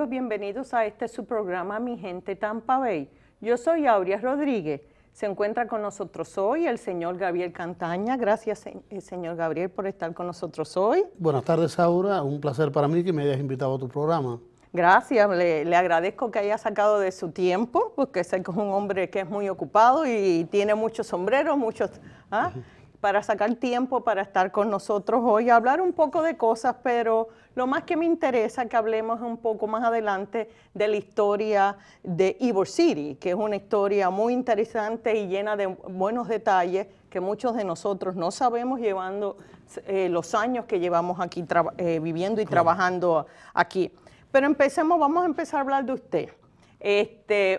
amigos, bienvenidos a este su programa Mi Gente Tampa Bay. Yo soy Aurea Rodríguez. Se encuentra con nosotros hoy el señor Gabriel Cantaña. Gracias, señor Gabriel, por estar con nosotros hoy. Buenas tardes, Aura. Un placer para mí que me hayas invitado a tu programa. Gracias, le agradezco que haya sacado de su tiempo, porque sé que es un hombre que es muy ocupado y tiene muchos sombreros, para sacar tiempo para estar con nosotros hoy, hablar un poco de cosas, pero lo más que me interesa que hablemos un poco más adelante de la historia de Ybor City, que es una historia muy interesante y llena de buenos detalles que muchos de nosotros no sabemos llevando los años que llevamos aquí viviendo y trabajando aquí. Pero vamos a empezar a hablar de usted.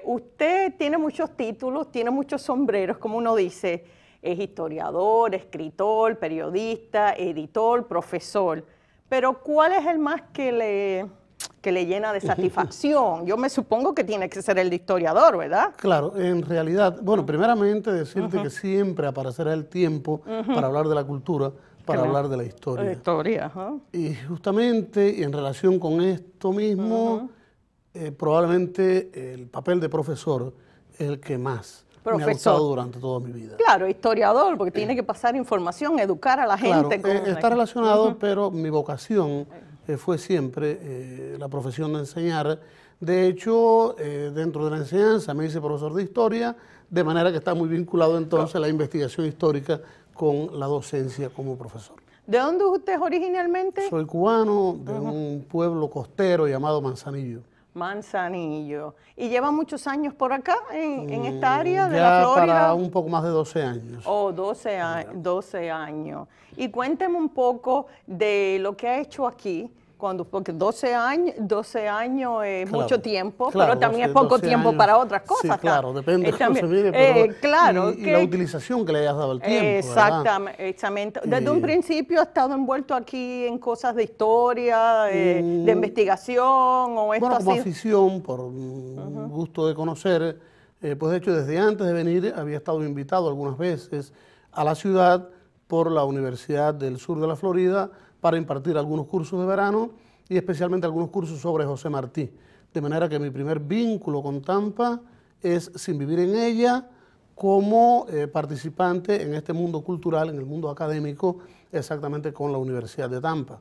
Usted tiene muchos títulos, tiene muchos sombreros, como uno dice. Es historiador, escritor, periodista, editor, profesor. Pero ¿cuál es el más que le llena de satisfacción? Yo me supongo que tiene que ser el de historiador, ¿verdad? Claro, en realidad, bueno, primeramente decirte que siempre aparecerá el tiempo para hablar de la cultura, para hablar de la historia. La historia, Y justamente, y en relación con esto mismo, probablemente el papel de profesor es el que más me ha gustado durante toda mi vida. Claro, historiador, porque tiene que pasar información, educar a la gente. Claro, está relacionado, pero mi vocación fue siempre la profesión de enseñar. De hecho, dentro de la enseñanza me hice profesor de historia, de manera que está muy vinculado entonces la investigación histórica con la docencia como profesor. ¿De dónde usted es originalmente? Soy cubano, de un pueblo costero llamado Manzanillo. Manzanillo. ¿Y lleva muchos años por acá, en esta área de la Florida? Para un poco más de 12 años. Oh, 12 años. Y cuénteme un poco de lo que ha hecho aquí, porque 12 años es mucho tiempo, pero también es poco tiempo para otras cosas. Sí, claro, depende de cómo se mide, pero claro, y la utilización que le hayas dado al tiempo, exactamente. Desde un principio ha estado envuelto aquí en cosas de historia, de investigación, o esto bueno, como afición, por gusto de conocer, pues de hecho desde antes de venir había estado invitado algunas veces a la ciudad por la Universidad del Sur de la Florida para impartir algunos cursos de verano y especialmente algunos cursos sobre José Martí. De manera que mi primer vínculo con Tampa es, sin vivir en ella, como participante en este mundo cultural, en el mundo académico, exactamente con la Universidad de Tampa.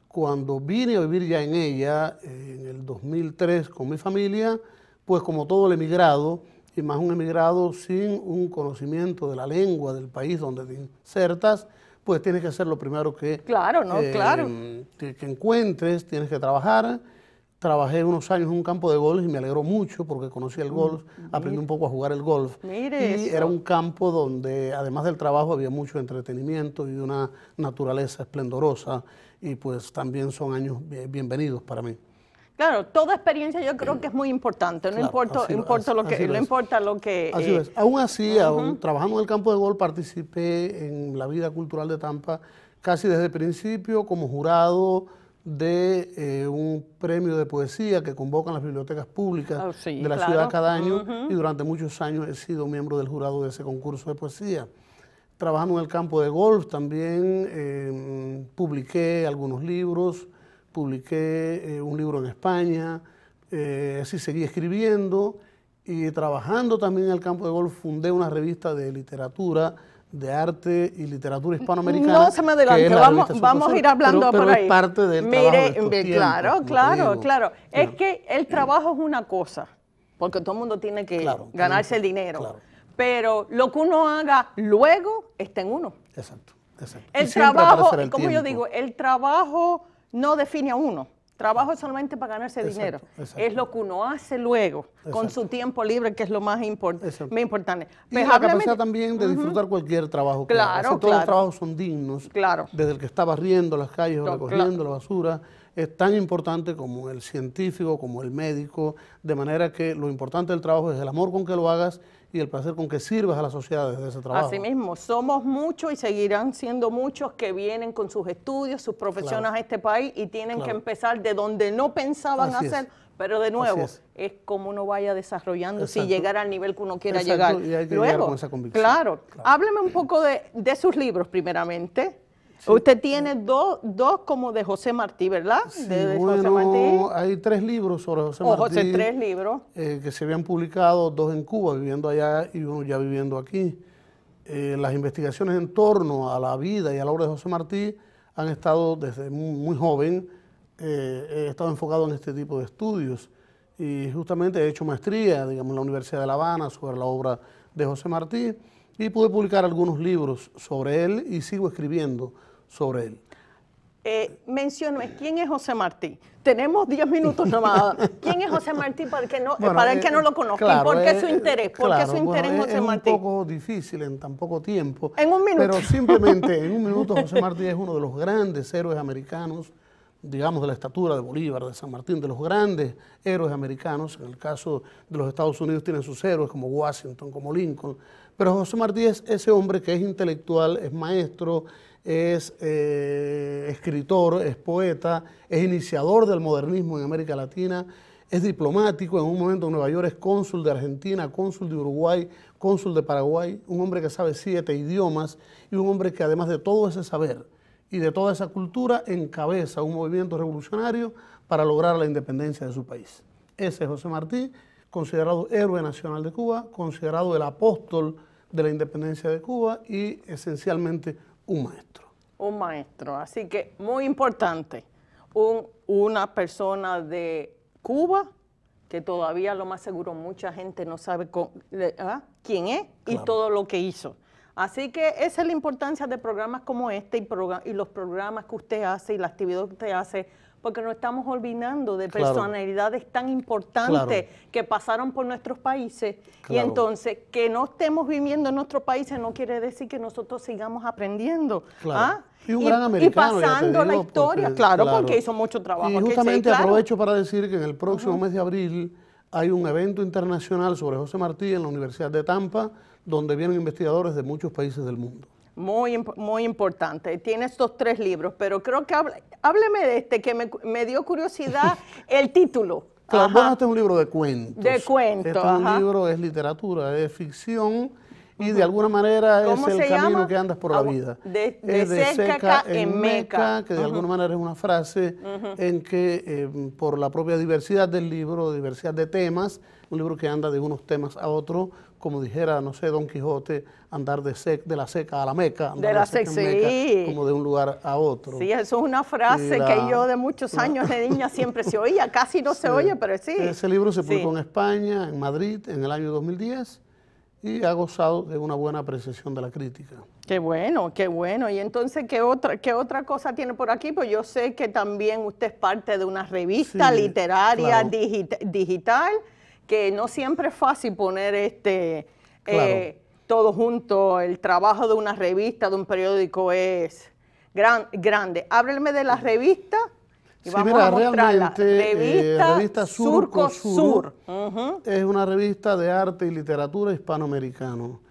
Cuando vine a vivir ya en ella, en el 2003 con mi familia, pues como todo el emigrado, y más un emigrado sin un conocimiento de la lengua del país donde te insertas, pues tienes que hacer lo primero que encuentres, tienes que trabajar. Trabajé unos años en un campo de golf y me alegró mucho porque conocí el golf, aprendí un poco a jugar el golf. Era un campo donde además del trabajo había mucho entretenimiento y una naturaleza esplendorosa y pues también son años bienvenidos para mí. Claro, toda experiencia yo creo que es muy importante, no importa lo que... Así es. Aún así, trabajando en el campo de golf, participé en la vida cultural de Tampa casi desde el principio como jurado de un premio de poesía que convocan las bibliotecas públicas de la ciudad cada año y durante muchos años he sido miembro del jurado de ese concurso de poesía. Trabajando en el campo de golf también publiqué algunos libros, publiqué un libro en España, así seguí escribiendo y trabajando también en el campo de golf fundé una revista de literatura, de arte y literatura hispanoamericana. No se me adelante, vamos a ir hablando por ahí. Es parte del trabajo de estos tiempos, claro. Es que el trabajo es una cosa, porque todo el mundo tiene que ganarse el dinero, pero lo que uno haga luego está en uno. Exacto. El trabajo, como yo digo, el trabajo no define a uno. Trabajo es solamente para ganarse dinero. Es lo que uno hace luego, con su tiempo libre, que es lo más importante. Y la capacidad también de disfrutar cualquier trabajo. Todos los trabajos son dignos. Desde el que está barriendo las calles o recogiendo la basura, es tan importante como el científico, como el médico, de manera que lo importante del trabajo es el amor con que lo hagas y el placer con que sirvas a la sociedad desde ese trabajo. Así mismo, somos muchos y seguirán siendo muchos que vienen con sus estudios, sus profesiones a este país y tienen que empezar de donde no pensaban hacer, pero de nuevo, es como uno vaya desarrollando si llegar al nivel que uno quiera llegar. Y hay que llegar con esa convicción. Hábleme un poco de sus libros primeramente. Usted tiene dos como de José Martí, ¿verdad? Sí, de bueno, José Martí. hay 3 libros sobre José Martí. 3 libros. Que se habían publicado, 2 en Cuba, viviendo allá, y 1 ya viviendo aquí. Las investigaciones en torno a la vida y a la obra de José Martí han estado desde muy joven, he estado enfocado en este tipo de estudios. Y justamente he hecho maestría, digamos, en la Universidad de La Habana sobre la obra de José Martí, y pude publicar algunos libros sobre él y sigo escribiendo sobre él. Mencióname, ¿quién es José Martí? Tenemos 10 minutos nomás. ¿Quién es José Martí para el que no, lo conozca? Claro, ¿Por qué su interés? ¿Por qué su interés en José Martí? Es un poco difícil en tan poco tiempo. En un minuto. Pero simplemente en un minuto José Martí es uno de los grandes héroes americanos, digamos de la estatura de Bolívar, de San Martín, de los grandes héroes americanos. En el caso de los Estados Unidos tienen sus héroes como Washington, como Lincoln. Pero José Martí es ese hombre que es intelectual, es maestro, es escritor, es poeta, es iniciador del modernismo en América Latina, es diplomático, en un momento en Nueva York es cónsul de Argentina, cónsul de Uruguay, cónsul de Paraguay, un hombre que sabe 7 idiomas y un hombre que además de todo ese saber y de toda esa cultura encabeza un movimiento revolucionario para lograr la independencia de su país. Ese es José Martí, considerado héroe nacional de Cuba, considerado el apóstol de la independencia de Cuba y esencialmente un maestro. Un maestro, así que muy importante, una persona de Cuba que todavía lo más seguro mucha gente no sabe quién es y todo lo que hizo. Así que esa es la importancia de programas como este y los programas que usted hace y la actividad que usted hace, porque nos estamos olvidando de personalidades tan importantes que pasaron por nuestros países y entonces que no estemos viviendo en nuestros países no quiere decir que nosotros sigamos aprendiendo. Y un gran americano, y pasando la historia, porque hizo mucho trabajo. Y justamente aprovecho para decir que en el próximo mes de abril hay un evento internacional sobre José Martí en la Universidad de Tampa, donde vienen investigadores de muchos países del mundo. Muy importante. Tiene estos 3 libros, pero creo que hábleme de este, que me dio curiosidad el título. Bueno, este es un libro de cuentos. De cuentos, Este es un libro, es literatura, es ficción y de alguna manera es el camino que andas por la vida. De Seca en Meca. Que de alguna manera es una frase en que por la propia diversidad del libro, diversidad de temas, un libro que anda de unos temas a otros, como dijera, no sé, Don Quijote, andar de la seca a la Meca, andar de la seca en Meca, como de un lugar a otro. Sí, eso es una frase que yo de muchos años de niña siempre se oía, casi no se oye, pero sí. Ese libro se publicó en España, en Madrid, en el año 2010, y ha gozado de una buena apreciación de la crítica. Qué bueno, qué bueno. Y entonces, ¿qué otra cosa tiene por aquí? Pues yo sé que también usted es parte de una revista literaria digital, que no siempre es fácil poner todo junto. El trabajo de una revista, de un periódico es grande. Hábleme de la revista. Y vamos a mostrarla. Revista Surco Sur. Es una revista de arte y literatura hispanoamericano,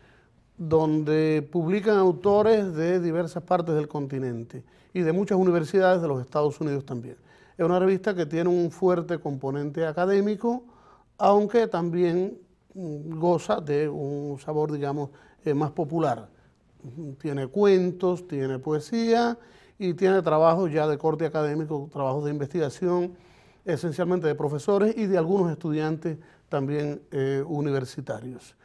donde publican autores de diversas partes del continente y de muchas universidades de los Estados Unidos también. Es una revista que tiene un fuerte componente académico, aunque también goza de un sabor, digamos, más popular. Tiene cuentos, tiene poesía y tiene trabajos ya de corte académico, trabajos de investigación, esencialmente de profesores y de algunos estudiantes también universitarios.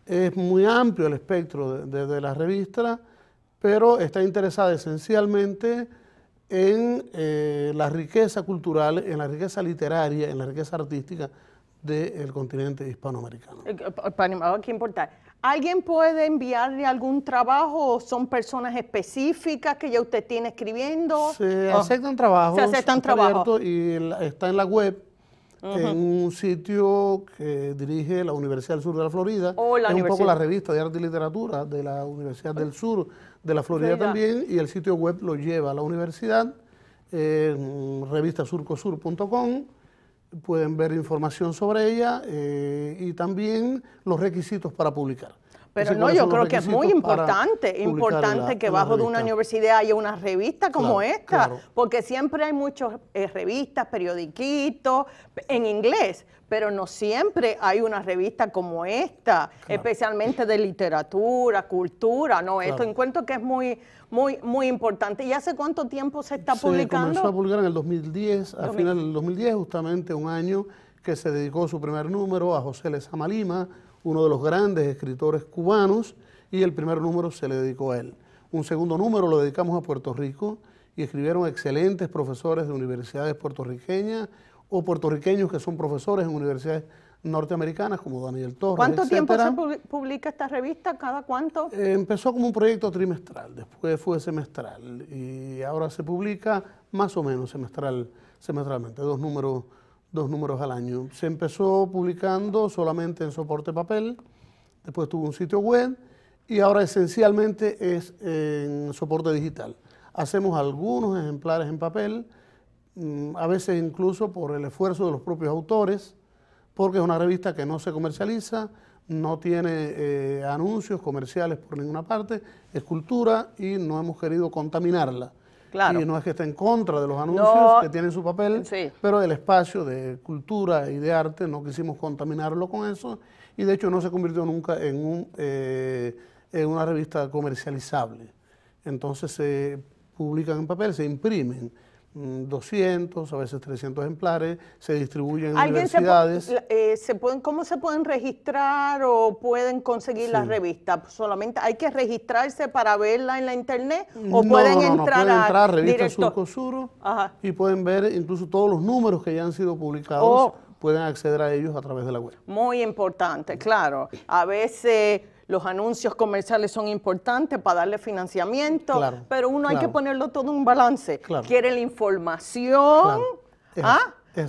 Es muy amplio el espectro de la revista, pero está interesada esencialmente en la riqueza cultural, en la riqueza literaria, en la riqueza artística del continente hispanoamericano. Qué importante. ¿Alguien puede enviarle algún trabajo o son personas específicas que ya usted tiene escribiendo? Se aceptan trabajos. Se aceptan trabajos. Y está en la web, en un sitio que dirige la Universidad del Sur de la Florida. Es un poco la revista de arte y literatura de la Universidad del Sur de la Florida también, y el sitio web lo lleva a la universidad, revistasurcosur.com. Pueden ver información sobre ella y también los requisitos para publicar. Pero no, yo creo que es muy importante que bajo de una universidad haya una revista como esta, porque siempre hay muchas revistas, periodiquitos en inglés, pero no siempre hay una revista como esta, especialmente de literatura, cultura, ¿no? Esto encuentro que es muy importante. ¿Y hace cuánto tiempo se está publicando? Se comenzó a publicar en el 2010, al final del 2010, justamente un año que se dedicó su primer número a José Lezama Lima, uno de los grandes escritores cubanos, y el primer número se le dedicó a él. Un segundo número lo dedicamos a Puerto Rico y escribieron excelentes profesores de universidades puertorriqueñas o puertorriqueños que son profesores en universidades norteamericanas como Daniel Torres, ¿Cuánto tiempo se publica esta revista? ¿Cada cuánto? Empezó como un proyecto trimestral, después fue semestral y ahora se publica más o menos semestralmente, dos números al año. Se empezó publicando solamente en soporte papel, después tuvo un sitio web y ahora esencialmente es en soporte digital. Hacemos algunos ejemplares en papel, a veces incluso por el esfuerzo de los propios autores, porque es una revista que no se comercializa, no tiene anuncios comerciales por ninguna parte, es cultura y no hemos querido contaminarla. Y no es que esté en contra de los anuncios que tienen su papel, pero el espacio de cultura y de arte no quisimos contaminarlo con eso y de hecho no se convirtió nunca en una revista comercializable. Entonces se publican en papel, se imprimen 200, a veces 300 ejemplares, se distribuyen en universidades. ¿Cómo se pueden registrar o pueden conseguir las revistas? ¿Solamente hay que registrarse para verla en la internet? ¿O pueden entrar a Revista Surcosur y pueden ver incluso todos los números que ya han sido publicados, pueden acceder a ellos a través de la web. Muy importante, claro. A veces los anuncios comerciales son importantes para darle financiamiento, pero uno hay que ponerlo todo en un balance. ¿Quiere la información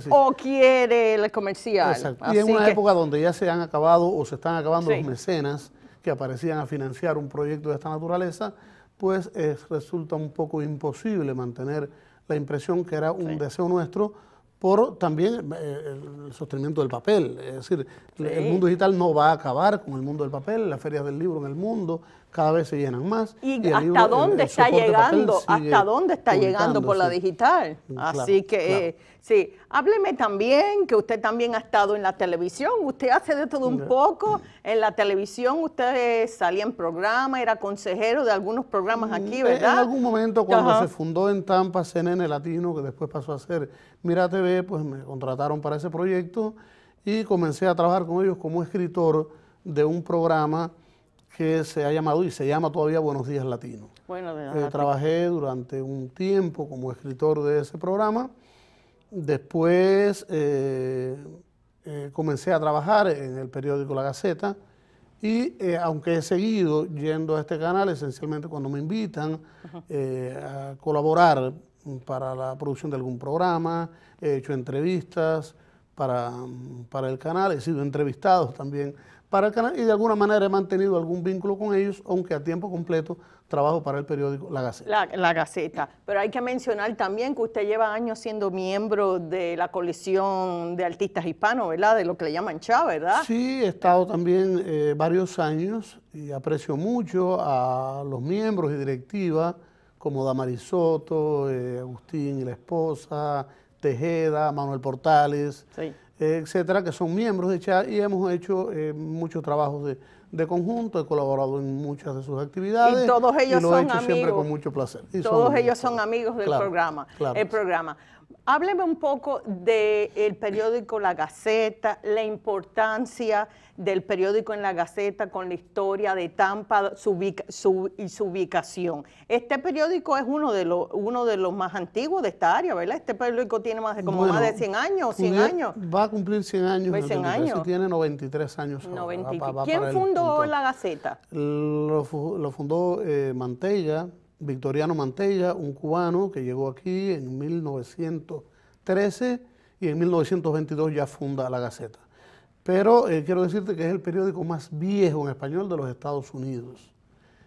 o quiere el comercial? Exacto. Y en una época donde ya se han acabado o se están acabando los mecenas que aparecían a financiar un proyecto de esta naturaleza, pues resulta un poco imposible mantener la impresión que era un deseo nuestro por también el sostenimiento del papel. Es decir, el mundo digital no va a acabar con el mundo del papel, las ferias del libro en el mundo cada vez se llenan más. ¿Y hasta dónde está llegando? ¿Hasta dónde está llegando por la digital? Así que, sí, hábleme también, que usted también ha estado en la televisión, usted hace de todo un poco. En la televisión usted salía en programa, era consejero de algunos programas aquí, ¿verdad? En algún momento cuando se fundó en Tampa CNN Latino, que después pasó a ser Mira TV, pues me contrataron para ese proyecto y comencé a trabajar con ellos como escritor de un programa que se ha llamado y se llama todavía Buenos Días Latino. Trabajé durante un tiempo como escritor de ese programa. Después comencé a trabajar en el periódico La Gaceta y aunque he seguido yendo a este canal, esencialmente cuando me invitan a colaborar para la producción de algún programa, he hecho entrevistas para el canal, he sido entrevistado también para el canal y de alguna manera he mantenido algún vínculo con ellos, aunque a tiempo completo trabajo para el periódico La Gaceta. La Gaceta. Pero hay que mencionar también que usted lleva años siendo miembro de la coalición de artistas hispanos, ¿verdad? De lo que le llaman CHA, ¿verdad? Sí, he estado también varios años y aprecio mucho a los miembros y directivas como Damaris Soto, Agustín y la esposa, Tejeda, Manuel Portales, etcétera, que son miembros de CHA y hemos hecho muchos trabajos de conjunto, he colaborado en muchas de sus actividades. Y todos ellos lo son he hecho amigos. Siempre con mucho placer. Todos ellos son amigos del programa. Hábleme un poco del periódico La Gaceta, la importancia del periódico en La Gaceta con la historia de Tampa y su ubicación. Este periódico es uno de los más antiguos de esta área, ¿verdad? Este periódico tiene más de 100 años, 100 años. Va a cumplir 100 años. 100 años. Sí, tiene 93 años. ¿Quién fundó La Gaceta? Lo fundó Mantella, Victoriano Mantella, un cubano que llegó aquí en 1913 y en 1922 ya funda La Gaceta. Pero quiero decirte que es el periódico más viejo en español de los Estados Unidos.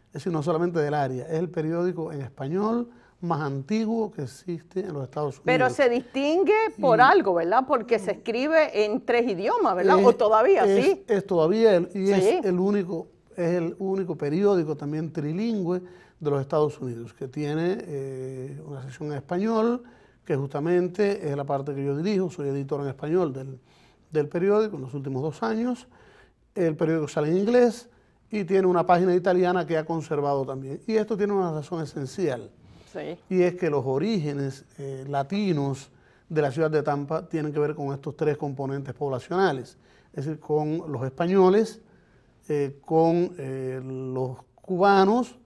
Es decir, no solamente del área, es el periódico en español más antiguo que existe en los Estados Unidos. Pero se distingue por algo, ¿verdad? Porque se escribe en 3 idiomas, ¿verdad? O todavía, ¿sí? Es todavía, es el único es el único periódico también trilingüe de los Estados Unidos, que tiene una sección en español, que justamente es la parte que yo dirijo, soy editor en español del periódico en los últimos 2 años. El periódico sale en inglés y tiene una página italiana que ha conservado también. Y esto tiene una razón esencial, sí, y es que los orígenes latinos de la ciudad de Tampa tienen que ver con estos 3 componentes poblacionales, es decir, con los españoles, con los cubanos,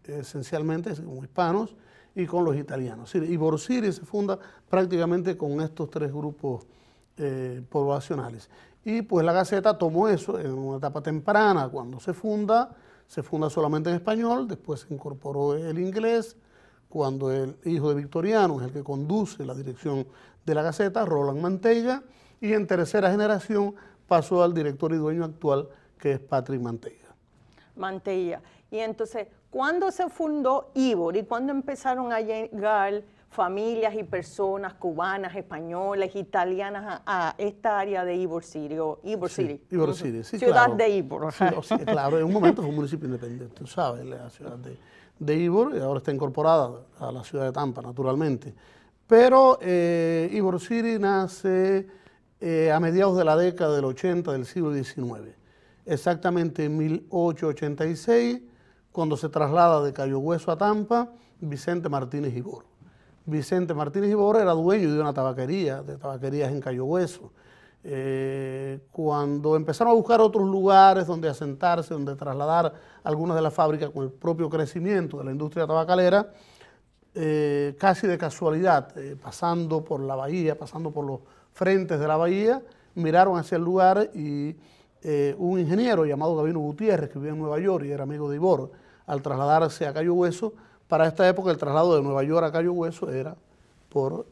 esencialmente como hispanos, y con los italianos. Ybor City se funda prácticamente con estos 3 grupos poblacionales. Y pues la Gaceta tomó eso en una etapa temprana, cuando se funda solamente en español, después se incorporó el inglés, cuando el hijo de Victoriano es el que conduce la dirección de la Gaceta, Roland Manteiga, y en tercera generación pasó al director y dueño actual, que es Patrick Manteiga. Manteiga. Y entonces, ¿cuándo se fundó Ybor y cuándo empezaron a llegar familias y personas cubanas, españolas, italianas a esta área de Ybor City? Ybor City, sí, ciudad claro. de Ybor. Sí, claro, en un momento fue un municipio independiente, tú sabes, la ciudad de Ybor, y ahora está incorporada a la ciudad de Tampa, naturalmente. Pero Ybor City nace a mediados de la década del 80 del siglo XIX, exactamente en 1886, cuando se traslada de Cayo Hueso a Tampa Vicente Martínez Ybor. Vicente Martínez Ybor era dueño de una tabaquería, de tabaquerías en Cayo Hueso. Cuando empezaron a buscar otros lugares donde asentarse, donde trasladar algunas de las fábricas con el propio crecimiento de la industria tabacalera, casi de casualidad, pasando por la bahía, pasando por los frentes de la bahía, miraron hacia el lugar y un ingeniero llamado Gabino Gutiérrez, que vivía en Nueva York y era amigo de Ybor, al trasladarse a Cayo Hueso, para esta época el traslado de Nueva York a Cayo Hueso era por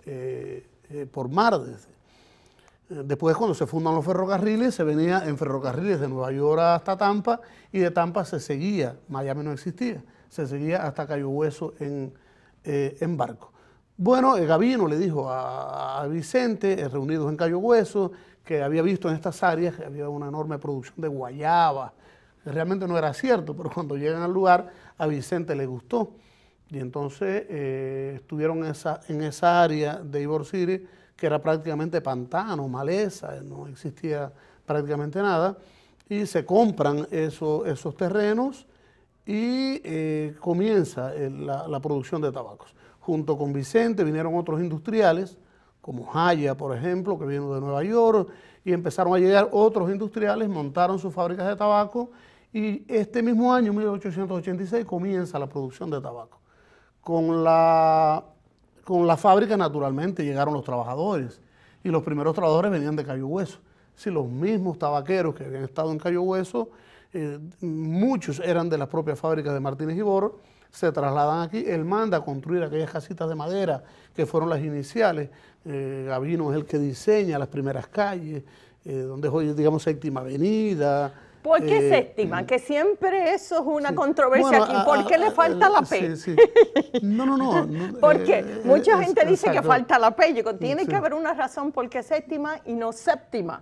mar. Después, cuando se fundan los ferrocarriles, se venía en ferrocarriles de Nueva York hasta Tampa, y de Tampa se seguía, Miami no existía, se seguía hasta Cayo Hueso en barco. Bueno, Gabino le dijo a Vicente, reunidos en Cayo Hueso, que había visto en estas áreas que había una enorme producción de guayaba. Realmente no era cierto, pero cuando llegan al lugar, a Vicente le gustó. Y entonces estuvieron en esa área de Ybor City, que era prácticamente pantano, maleza, no existía prácticamente nada, y se compran esos terrenos y comienza la producción de tabacos. Junto con Vicente vinieron otros industriales, como Haya, por ejemplo, que vino de Nueva York, y empezaron a llegar otros industriales, montaron sus fábricas de tabaco, y este mismo año, 1886, comienza la producción de tabaco. Con la fábrica, naturalmente, llegaron los trabajadores, y los primeros trabajadores venían de Cayo Hueso. Si los mismos tabaqueros que habían estado en Cayo Hueso, muchos eran de las propias fábricas de Martínez Ybor, se trasladan aquí. Él manda a construir aquellas casitas de madera que fueron las iniciales. Gabino es el que diseña las primeras calles, donde es hoy, digamos, Séptima Avenida. ¿Por qué séptima? Que siempre eso es una controversia, bueno, aquí. ¿Por qué le falta la P? Sí. No. Porque mucha gente dice que falta la P. Yo digo, tiene que haber una razón por qué séptima y no séptima.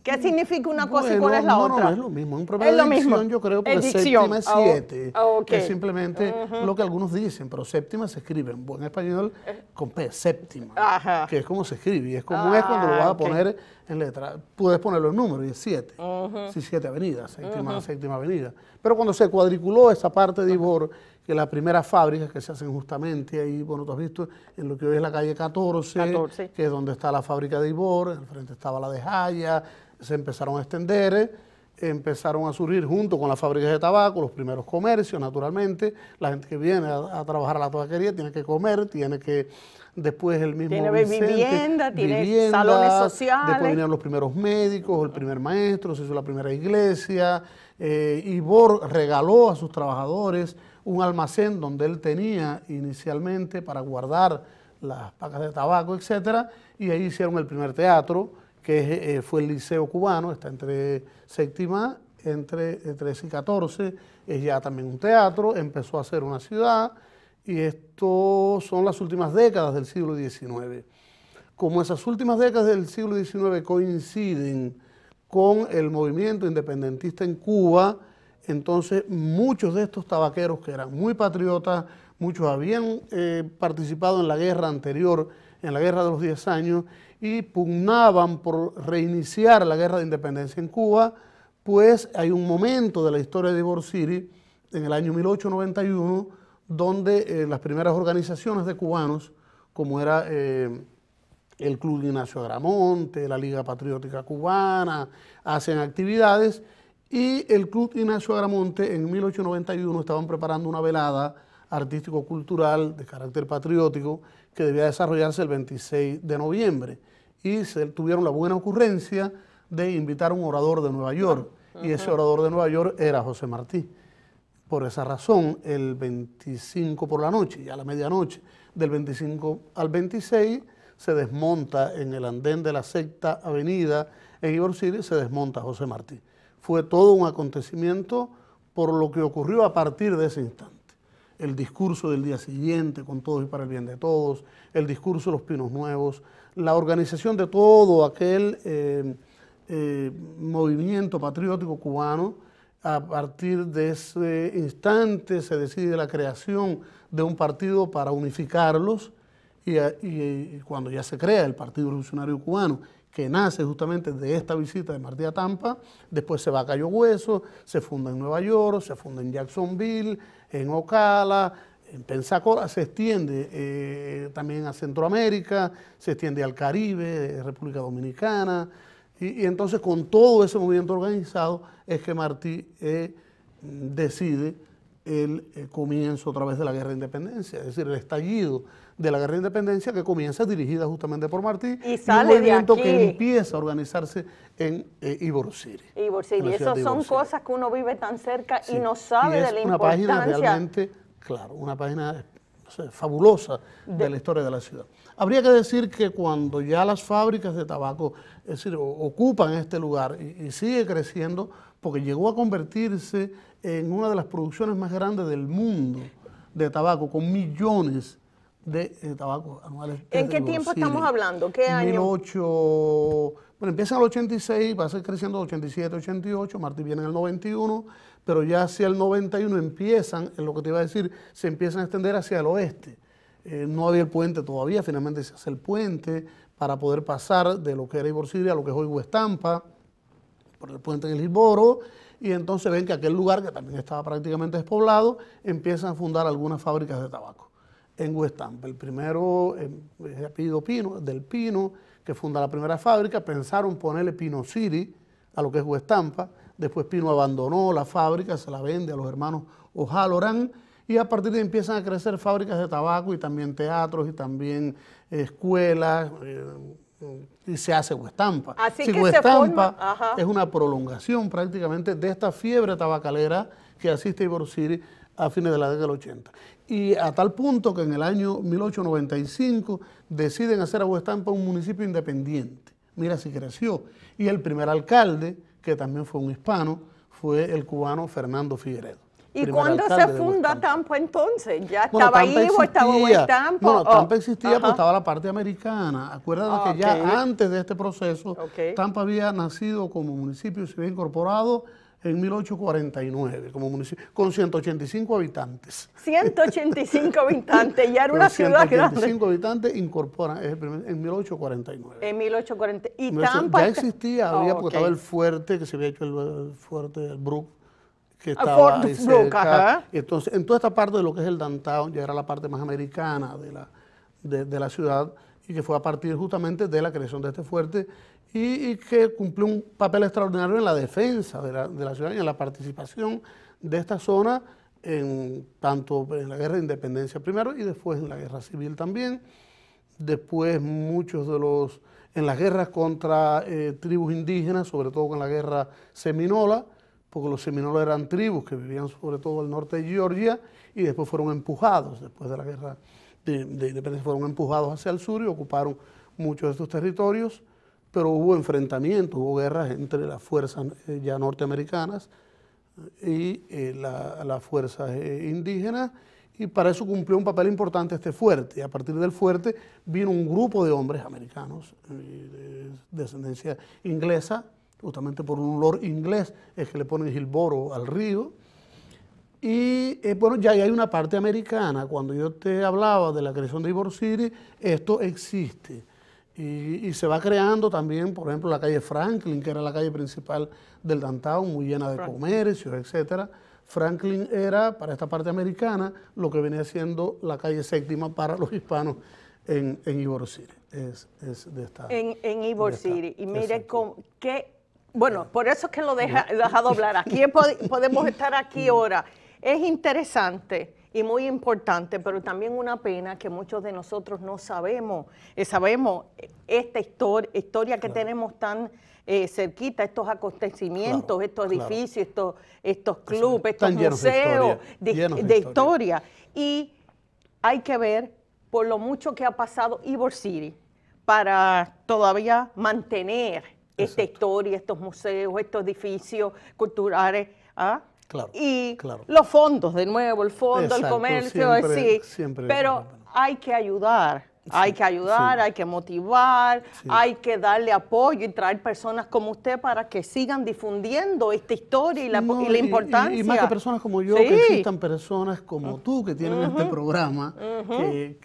¿Qué significa una cosa y cuál es la otra? No, es lo mismo. Un problema de dicción, yo creo, porque séptima es 7. Okay. Es simplemente lo que algunos dicen, pero séptima se escribe en buen español con P, séptima. Ajá. Que es como se escribe, y es como es cuando lo vas a poner en letra. Puedes ponerlo en número, y es 7. Sí, 7 avenidas, séptima avenida. Pero cuando se cuadriculó esa parte de Ybor, que las primeras fábricas que se hacen justamente ahí, bueno, tú has visto en lo que hoy es la calle 14, que es donde está la fábrica de Ybor, al frente estaba la de Haya, se empezaron a extender, empezaron a surgir junto con las fábricas de tabaco, los primeros comercios, naturalmente. La gente que viene a trabajar a la tabaquería tiene que comer, tiene que, después el mismo tiene Vicente, vivienda, salones sociales. Después vinieron los primeros médicos, el primer maestro, se hizo la primera iglesia. Ybor regaló a sus trabajadores un almacén donde él tenía inicialmente para guardar las pacas de tabaco, etcétera, y ahí hicieron el primer teatro, que fue el Liceo Cubano, está entre séptima, entre 13 y 14, es ya también un teatro, empezó a ser una ciudad, y esto son las últimas décadas del siglo XIX. Como esas últimas décadas del siglo XIX coinciden con el movimiento independentista en Cuba, Entonces, muchos de estos tabaqueros que eran muy patriotas, muchos habían participado en la guerra anterior, en la guerra de los 10 años, y pugnaban por reiniciar la guerra de independencia en Cuba, pues hay un momento de la historia de Ybor City, en el año 1891, donde las primeras organizaciones de cubanos, como era el Club Ignacio Agramonte, la Liga Patriótica Cubana, hacen actividades, y el Club Ignacio Agramonte en 1891 estaban preparando una velada artístico-cultural de carácter patriótico que debía desarrollarse el 26 de noviembre. Y tuvieron la buena ocurrencia de invitar a un orador de Nueva York, y ese orador de Nueva York era José Martí. Por esa razón, el 25 por la noche, ya a la medianoche, del 25 al 26, se desmonta en el andén de la Sexta Avenida en Ybor City, se desmonta José Martí. Fue todo un acontecimiento por lo que ocurrió a partir de ese instante. El discurso del día siguiente, con todos y para el bien de todos, el discurso de los Pinos Nuevos, la organización de todo aquel movimiento patriótico cubano. A partir de ese instante se decide la creación de un partido para unificarlos, y cuando ya se crea el Partido Revolucionario Cubano, que nace justamente de esta visita de Martí a Tampa, después se va a Cayo Hueso, se funda en Nueva York, se funda en Jacksonville, en Ocala, en Pensacola, se extiende también a Centroamérica, se extiende al Caribe, República Dominicana, y entonces con todo ese movimiento organizado es que Martí decide el comienzo otra vez de la Guerra de Independencia, es decir, el estallido de la Guerra de Independencia, que comienza dirigida justamente por Martí, y sale un movimiento de aquí, que empieza a organizarse en Ybor City. Ybor City. Esas son cosas que uno vive tan cerca y no sabe de la importancia. Es una página realmente, claro, una página fabulosa de la historia de la ciudad. Habría que decir que cuando ya las fábricas de tabaco, es decir, ocupan este lugar y sigue creciendo, porque llegó a convertirse en una de las producciones más grandes del mundo de tabaco, con millones de tabacos anuales. ¿En qué tiempo estamos hablando? ¿Qué año? Bueno, empieza en el 86, va a ser creciendo el 87, 88, Martí viene en el 91, pero ya hacia el 91 empiezan, en lo que te iba a decir, se empiezan a extender hacia el oeste. No había el puente todavía, finalmente se hace el puente para poder pasar de lo que era Ybor City a lo que es hoy West Tampa, por el puente en el Gilboro, y entonces ven que aquel lugar, que también estaba prácticamente despoblado, empiezan a fundar algunas fábricas de tabaco en West Tampa. El primero es de apellido Pino, del Pino, que funda la primera fábrica. Pensaron ponerle Pino City a lo que es West Tampa. Después Pino abandonó la fábrica, se la vende a los hermanos O'Halloran, y a partir de ahí empiezan a crecer fábricas de tabaco y también teatros y también escuelas, y se hace West Tampa. Así sí, que West Tampa forma, es una prolongación prácticamente de esta fiebre tabacalera que asiste a Ybor City a fines de la década del 80. Y a tal punto que en el año 1895 deciden hacer a West Tampa un municipio independiente. Mira si creció. Y el primer alcalde, que también fue un hispano, fue el cubano Fernando Figueredo. ¿Y cuándo se funda Tampa entonces? ¿Ya estaba ahí o estaba West Tampa? No, Tampa existía, pero estaba la parte americana. Acuérdate que ya antes de este proceso, Tampa había nacido como municipio y se había incorporado en 1849 como municipio, con 185 habitantes. 185 habitantes, ya era una ciudad grande. 185 habitantes incorporan en 1849. En 1840. Y Tampa ya existía, había, porque estaba el fuerte, que se había hecho el fuerte del Brook, que estaba ahí cerca. Entonces, en toda esta parte de lo que es el downtown, ya era la parte más americana de la ciudad, y que fue a partir justamente de la creación de este fuerte, y que cumplió un papel extraordinario en la defensa de la ciudad y en la participación de esta zona, tanto en la guerra de independencia primero y después en la guerra civil también. Después en las guerras contra tribus indígenas, sobre todo con la guerra seminola, porque los seminolas eran tribus que vivían sobre todo al norte de Georgia y después fueron empujados, después de la guerra de independencia, fueron empujados hacia el sur y ocuparon muchos de estos territorios, pero hubo enfrentamientos, hubo guerras entre las fuerzas ya norteamericanas y las fuerzas indígenas, y para eso cumplió un papel importante este fuerte. Y a partir del fuerte vino un grupo de hombres americanos de descendencia inglesa, justamente por un lord inglés, es que le ponen Hillsborough al río. Y bueno, ya hay una parte americana. Cuando yo te hablaba de la creación de Ybor City, esto existe. Y se va creando también, por ejemplo, la calle Franklin, que era la calle principal del downtown, muy llena de comercios, etcétera. Franklin era, para esta parte americana, lo que venía siendo la calle séptima para los hispanos en Ybor City. En Ybor City. Y mire qué... Bueno, por eso es que lo he dejado hablar. Aquí podemos estar aquí ahora. Es interesante y muy importante, pero también una pena que muchos de nosotros no sabemos esta historia que tenemos tan cerquita, estos acontecimientos, estos edificios, estos clubes, estos museos de historia. Y hay que ver por lo mucho que ha pasado Ybor City para todavía mantener esta historia, estos museos, estos edificios culturales, y los fondos, de nuevo, el fondo, el comercio, siempre, pero hay que ayudar, hay que motivar, hay que darle apoyo y traer personas como usted para que sigan difundiendo esta historia y la importancia. Y más que personas como yo, que existan personas como tú que tienen este programa,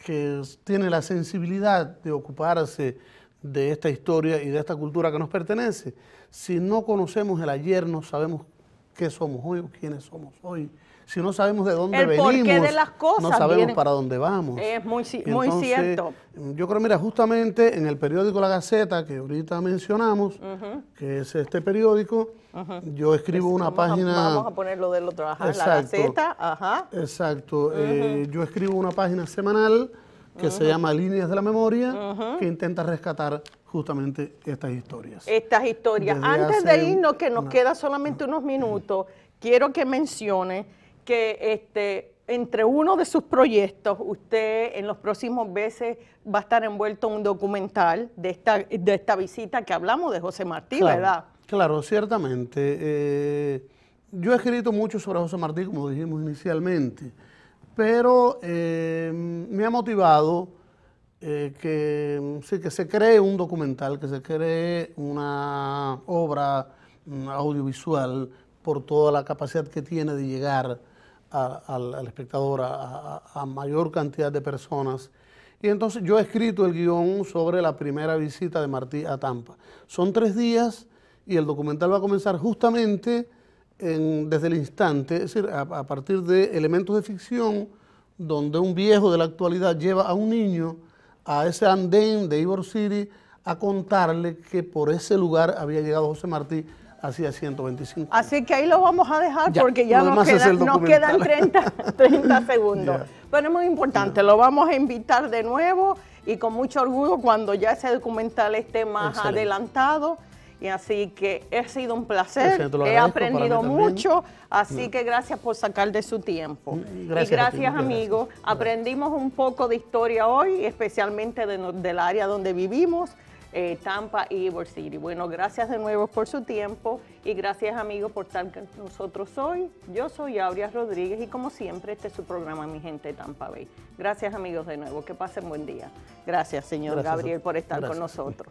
que tienen la sensibilidad de ocuparse de esta historia y de esta cultura que nos pertenece. Si no conocemos el ayer, no sabemos qué somos hoy o quiénes somos hoy. Si no sabemos de dónde venimos, de las cosas, no sabemos para dónde vamos. Es muy cierto. Yo creo, mira, justamente en el periódico La Gaceta, que ahorita mencionamos, que es este periódico, yo escribo una página... Vamos a ponerlo del otro, La Gaceta, Exacto. Yo escribo una página semanal que se llama Líneas de la Memoria, que intenta rescatar justamente estas historias. Antes de irnos, que nos queda solamente unos minutos, quiero que mencione que entre uno de sus proyectos, usted en los próximos meses va a estar envuelto en un documental de esta visita que hablamos de José Martí, ¿verdad? Claro, ciertamente. Yo he escrito mucho sobre José Martí, como dijimos inicialmente, pero me ha motivado que se cree un documental, que se cree una obra audiovisual por toda la capacidad que tiene de llegar al espectador, a mayor cantidad de personas. Y entonces yo he escrito el guión sobre la primera visita de Martí a Tampa. Son 3 días y el documental va a comenzar justamente desde el instante, es decir, a partir de elementos de ficción, donde un viejo de la actualidad lleva a un niño a ese andén de Ybor City a contarle que por ese lugar había llegado José Martí hacía 125 años. Así que ahí lo vamos a dejar porque ya nos quedan 30 segundos. Pero es muy importante, lo vamos a invitar de nuevo y con mucho orgullo cuando ya ese documental esté más adelantado. Y así que ha sido un placer, he aprendido mucho, así que gracias por sacar de su tiempo. Gracias amigos, aprendimos un poco de historia hoy, especialmente del área donde vivimos, Tampa y Ybor City. Bueno, gracias de nuevo por su tiempo y gracias amigos por estar con nosotros hoy. Yo soy Aurea Rodríguez y como siempre este es su programa Mi Gente de Tampa Bay. Gracias amigos de nuevo, que pasen buen día. Gracias señor Gabriel por estar con nosotros.